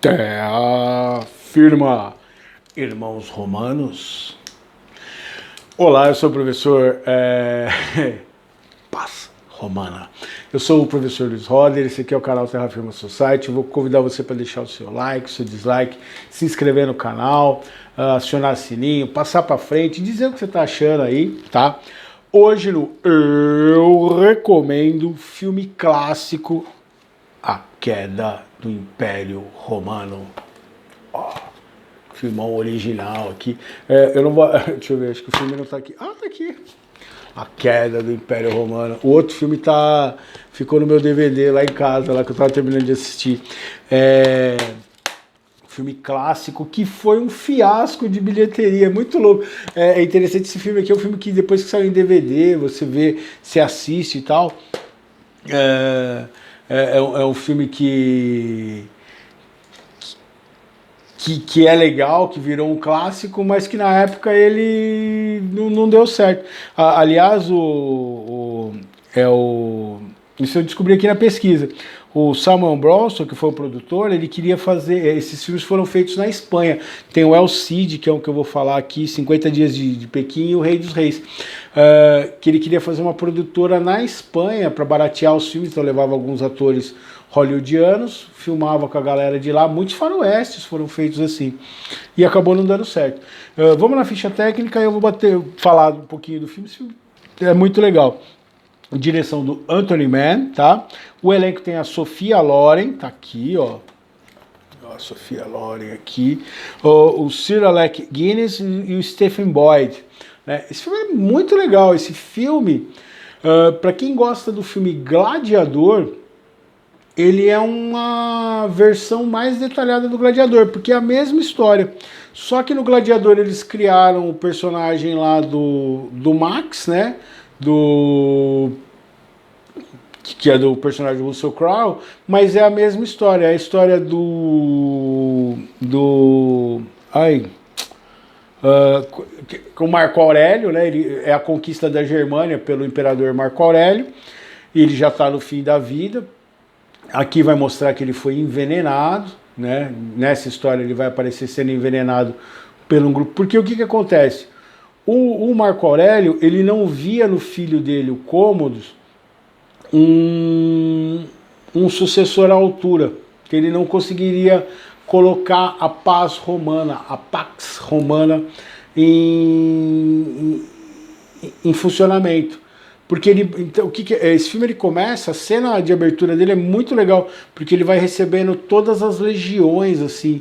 Terra firma, irmãos romanos. Olá, eu sou o professor Paz Romana. Eu sou o professor Luiz Roder, esse aqui é o canal Terra Firma Society. Eu vou convidar você para deixar o seu like, o seu dislike, se inscrever no canal, acionar o sininho, passar para frente, dizer o que você está achando aí, tá? Hoje no Eu Recomendo filme clássico, A Queda do Império Romano. Filmão original aqui. Eu não vou. Deixa eu ver, acho que o filme não tá aqui. Ah, tá aqui. A Queda do Império Romano. O outro filme ficou no meu DVD lá em casa, lá que eu tava terminando de assistir. Filme clássico que foi um fiasco de bilheteria, muito louco. É interessante esse filme aqui, é um filme que depois que saiu em DVD, você vê, você assiste e tal. É um filme que é legal, que virou um clássico, mas que na época ele não deu certo. Aliás, isso eu descobri aqui na pesquisa. O Samuel Bronson, que foi o produtor, ele queria fazer. Esses filmes foram feitos na Espanha. Tem o El Cid, que é o que eu vou falar aqui, 50 Dias de Pequim e o Rei dos Reis. Que ele queria fazer uma produtora na Espanha para baratear os filmes, então levava alguns atores hollywoodianos, filmava com a galera de lá. Muitos faroestes foram feitos assim. E acabou não dando certo. Vamos na ficha técnica e eu vou falar um pouquinho do filme. Esse filme é muito legal. Direção do Anthony Mann, tá? O elenco tem a Sophia Loren, tá aqui, ó. A Sophia Loren aqui. O Sir Alec Guinness e o Stephen Boyd. Né? Esse filme é muito legal. Esse filme, para quem gosta do filme Gladiador, ele é uma versão mais detalhada do Gladiador, porque é a mesma história. Só que no Gladiador eles criaram o personagem lá do Max, né? Que é do personagem do Russell Crowe, mas é a mesma história. É a história com Marco Aurélio, né? É a conquista da Germânia pelo imperador Marco Aurélio. Ele já está no fim da vida. Aqui vai mostrar que ele foi envenenado, né? Nessa história ele vai aparecer sendo envenenado por um grupo. Porque o que acontece? O Marco Aurélio, ele não via no filho dele, o Cômodos, um sucessor à altura, que ele não conseguiria colocar a paz romana, a Pax Romana em funcionamento. Porque então, esse filme ele começa, a cena de abertura dele é muito legal, porque ele vai recebendo todas as legiões assim,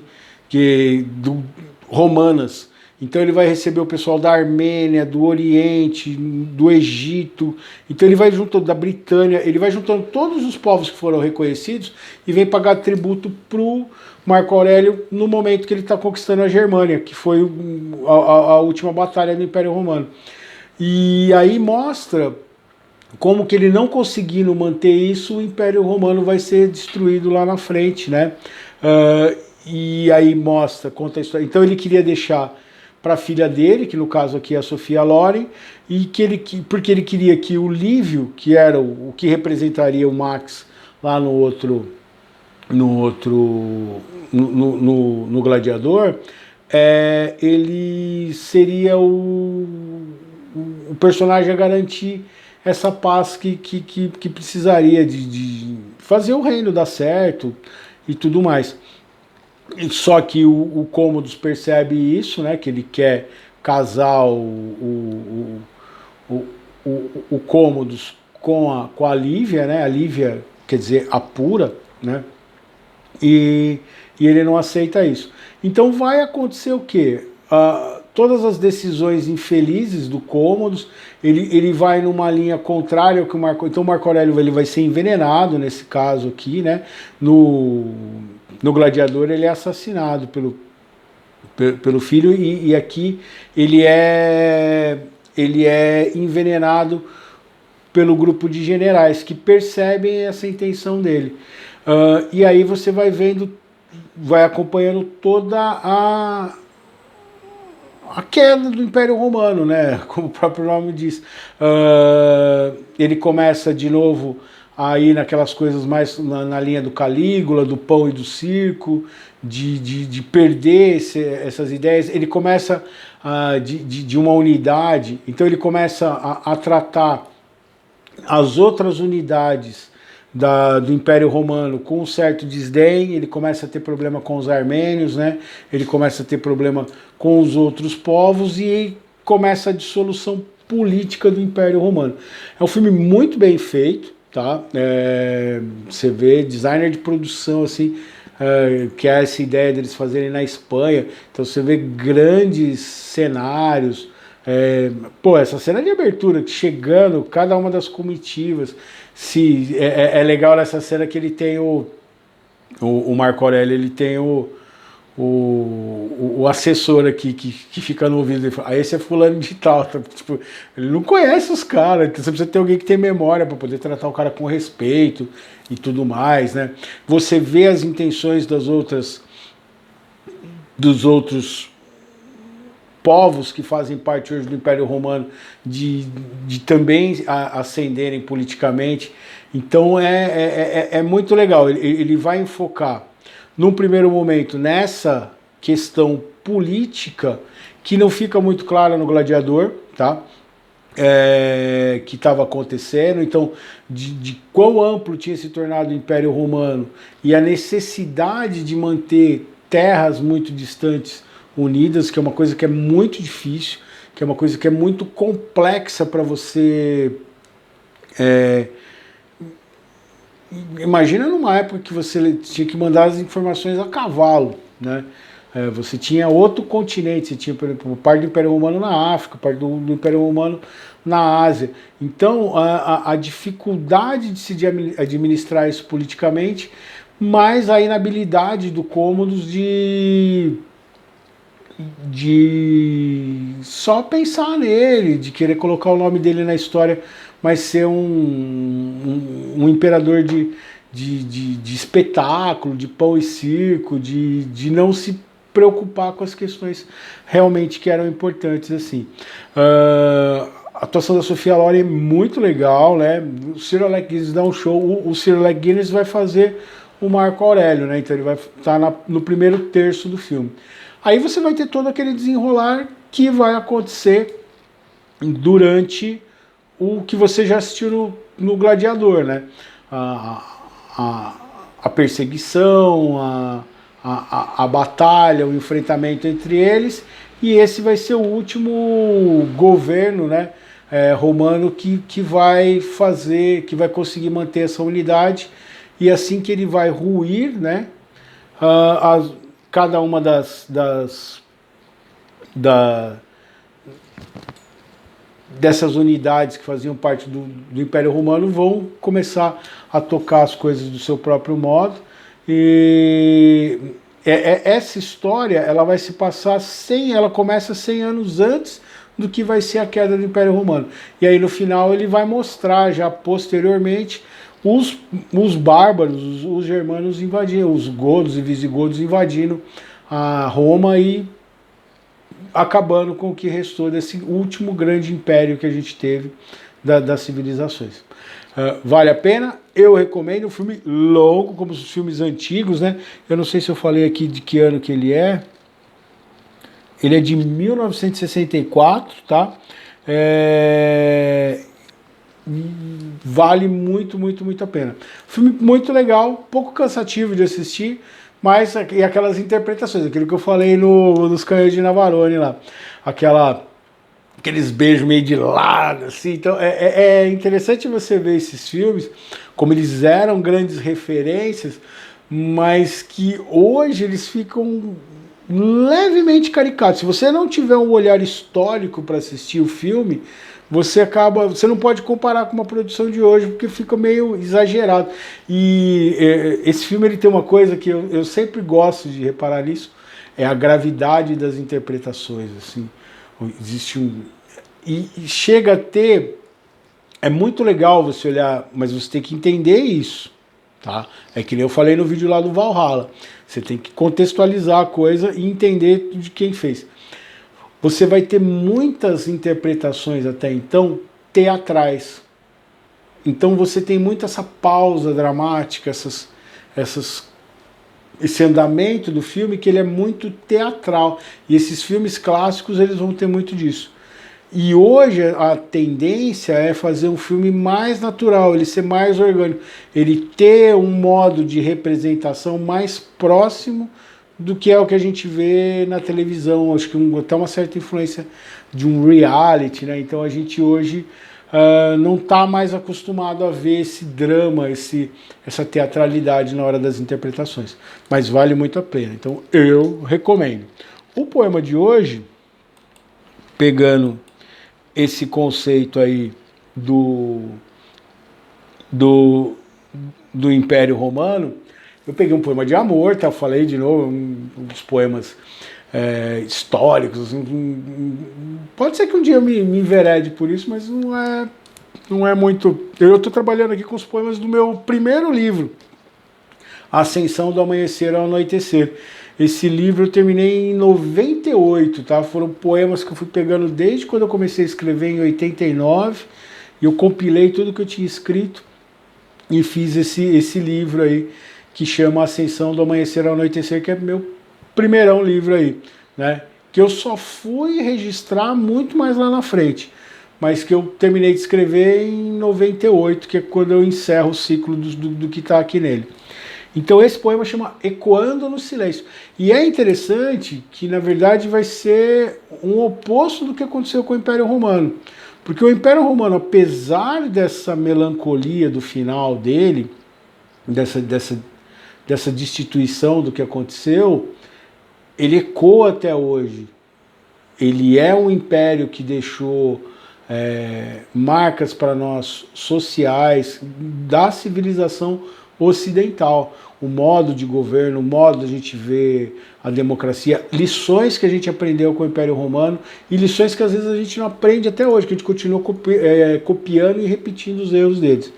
romanas. Então ele vai receber o pessoal da Armênia, do Oriente, do Egito. Então ele vai juntando da Britânia, ele vai juntando todos os povos que foram reconhecidos e vem pagar tributo pro Marco Aurélio no momento que ele está conquistando a Germânia, que foi a última batalha do Império Romano. E aí mostra como que ele não conseguindo manter isso, o Império Romano vai ser destruído lá na frente, né? E aí conta a história. Então ele queria deixar para a filha dele, que no caso aqui é a Sophia Loren, e porque ele queria que o Lívio, que era o que representaria o Max lá no Gladiador, ele seria o personagem a garantir essa paz que precisaria de fazer o reino dar certo e tudo mais. Só que o Cômodos percebe isso, né? Que ele quer casar o Cômodos com a Lívia, né? A Lívia, quer dizer, a pura, né? E ele não aceita isso. Então vai acontecer o quê? Todas as decisões infelizes do Cômodos, ele vai numa linha contrária ao que o Marco... Então o Marco Aurélio ele vai ser envenenado, nesse caso aqui, né? No Gladiador ele é assassinado pelo filho e aqui ele é envenenado pelo grupo de generais que percebem essa intenção dele. E aí você vai acompanhando toda a queda do Império Romano, né? Como o próprio nome diz. Ele começa de novo aí naquelas coisas mais na linha do Calígula, do pão e do circo, de perder essas ideias. Ele começa de uma unidade, então ele começa a tratar as outras unidades do Império Romano com um certo desdém. Ele começa a ter problema com os armênios, né? Ele começa a ter problema com os outros povos e começa a dissolução política do Império Romano. É um filme muito bem feito, tá? Você vê designer de produção assim, que é essa ideia deles fazerem na Espanha, então você vê grandes cenários. Essa cena de abertura, chegando cada uma das comitivas, é legal nessa cena que ele tem o Marco Aurélio, ele tem o assessor aqui que fica no ouvido dele, fala, esse é fulano de tal, tá? Tipo, ele não conhece os caras, então você precisa ter alguém que tem memória para poder tratar o cara com respeito e tudo mais, né? Você vê as intenções dos outros povos que fazem parte hoje do Império Romano de também ascenderem politicamente. Então é muito legal. Ele vai enfocar, num primeiro momento, nessa questão política que não fica muito clara no Gladiador, tá? Que estava acontecendo, então de quão amplo tinha se tornado o Império Romano e a necessidade de manter terras muito distantes unidas, que é uma coisa que é muito difícil, que é uma coisa que é muito complexa para você... Imagina numa época que você tinha que mandar as informações a cavalo, né? Você tinha outro continente, você tinha, por exemplo, parte do Império Romano na África, parte do Império Romano na Ásia. Então, a dificuldade de se administrar isso politicamente, mas a inabilidade do Cômodos de só pensar nele, de querer colocar o nome dele na história, mas ser um imperador de espetáculo, de pão e circo, de não se preocupar com as questões realmente que eram importantes assim. A atuação da Sophia Loren é muito legal, né? O Sir Alec Guinness dá um show. O Sir Alec Guinness vai fazer o Marco Aurélio, né? Então ele vai estar no primeiro terço do filme. Aí você vai ter todo aquele desenrolar que vai acontecer durante o que você já assistiu no Gladiador, né? A perseguição, a batalha, o enfrentamento entre eles, e esse vai ser o último governo, né, romano que vai conseguir manter essa unidade, e assim que ele vai ruir, né, cada uma dessas unidades que faziam parte do Império Romano vão começar a tocar as coisas do seu próprio modo. E essa história ela vai se passar ela começa 100 anos antes do que vai ser a queda do Império Romano. E aí no final ele vai mostrar já posteriormente os bárbaros, os germanos invadindo, os godos e visigodos invadindo a Roma e acabando com o que restou desse último grande império que a gente teve das civilizações. Vale a pena, eu recomendo. Um filme longo, como os filmes antigos, né? Eu não sei se eu falei aqui de que ano que ele é. Ele é de 1964, tá? Vale muito, muito, muito a pena. Filme muito legal, pouco cansativo de assistir, mas e aquelas interpretações, aquilo que eu falei nos Canhões de Navarone lá, aqueles beijos meio de lado, assim. Então é interessante você ver esses filmes, como eles eram grandes referências, mas que hoje eles ficam levemente caricatos. Se você não tiver um olhar histórico para assistir o filme, você não pode comparar com uma produção de hoje, porque fica meio exagerado. E esse filme ele tem uma coisa que eu sempre gosto de reparar nisso, é a gravidade das interpretações, assim. Existe e chega a ter... É muito legal você olhar, mas você tem que entender isso, tá? É que nem eu falei no vídeo lá do Valhalla. Você tem que contextualizar a coisa e entender de quem fez. Você vai ter muitas interpretações até então teatrais. Então você tem muito essa pausa dramática, esse andamento do filme que ele é muito teatral. E esses filmes clássicos eles vão ter muito disso. E hoje a tendência é fazer um filme mais natural, ele ser mais orgânico, ele ter um modo de representação mais próximo do que é o que a gente vê na televisão. Acho que até uma certa influência de um reality, né? Então a gente hoje não está mais acostumado a ver esse drama, essa teatralidade na hora das interpretações. Mas vale muito a pena. Então eu recomendo. O poema de hoje, pegando esse conceito aí do Império Romano, eu peguei um poema de amor, tá? Falei de novo, um dos poemas históricos. Pode ser que um dia eu me enverede por isso, mas não é muito. Eu estou trabalhando aqui com os poemas do meu primeiro livro, A Ascensão do Amanhecer ao Anoitecer. Esse livro eu terminei em 98, tá? Foram poemas que eu fui pegando desde quando eu comecei a escrever em 89, e eu compilei tudo que eu tinha escrito e fiz esse livro aí, que chama Ascensão do Amanhecer ao Anoitecer, que é meu primeirão livro aí, né? Que eu só fui registrar muito mais lá na frente, mas que eu terminei de escrever em 98, que é quando eu encerro o ciclo do que está aqui nele. Então esse poema chama Ecoando no Silêncio. E é interessante que, na verdade, vai ser um oposto do que aconteceu com o Império Romano. Porque o Império Romano, apesar dessa melancolia do final dele, dessa destituição do que aconteceu, ele ecoa até hoje. Ele é um império que deixou marcas para nós sociais da civilização ocidental, o modo de governo, o modo de a gente ver a democracia, lições que a gente aprendeu com o Império Romano e lições que às vezes a gente não aprende até hoje, que a gente continua copiando e repetindo os erros deles.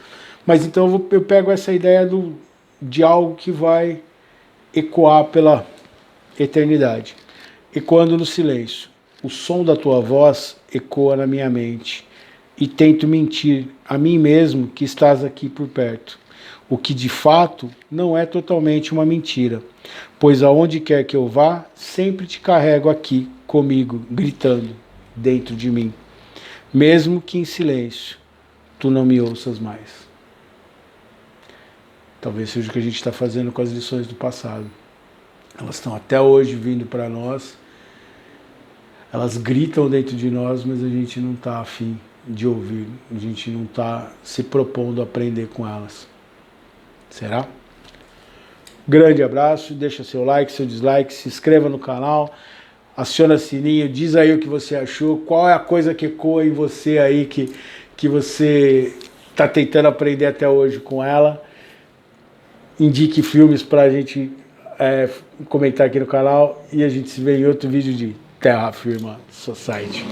Mas então eu pego essa ideia de algo que vai ecoar pela eternidade. Ecoando no silêncio, o som da tua voz ecoa na minha mente e tento mentir a mim mesmo que estás aqui por perto. O que de fato não é totalmente uma mentira, pois aonde quer que eu vá, sempre te carrego aqui comigo, gritando dentro de mim, mesmo que em silêncio tu não me ouças mais. Talvez seja o que a gente está fazendo com as lições do passado. Elas estão até hoje vindo para nós, elas gritam dentro de nós, mas a gente não está afim de ouvir, a gente não está se propondo a aprender com elas. Será? Grande abraço, deixa seu like, seu dislike, se inscreva no canal, aciona o sininho, diz aí o que você achou, qual é a coisa que ecoa em você aí que você está tentando aprender até hoje com ela. Indique filmes para a gente comentar aqui no canal e a gente se vê em outro vídeo de Terra Firma Society.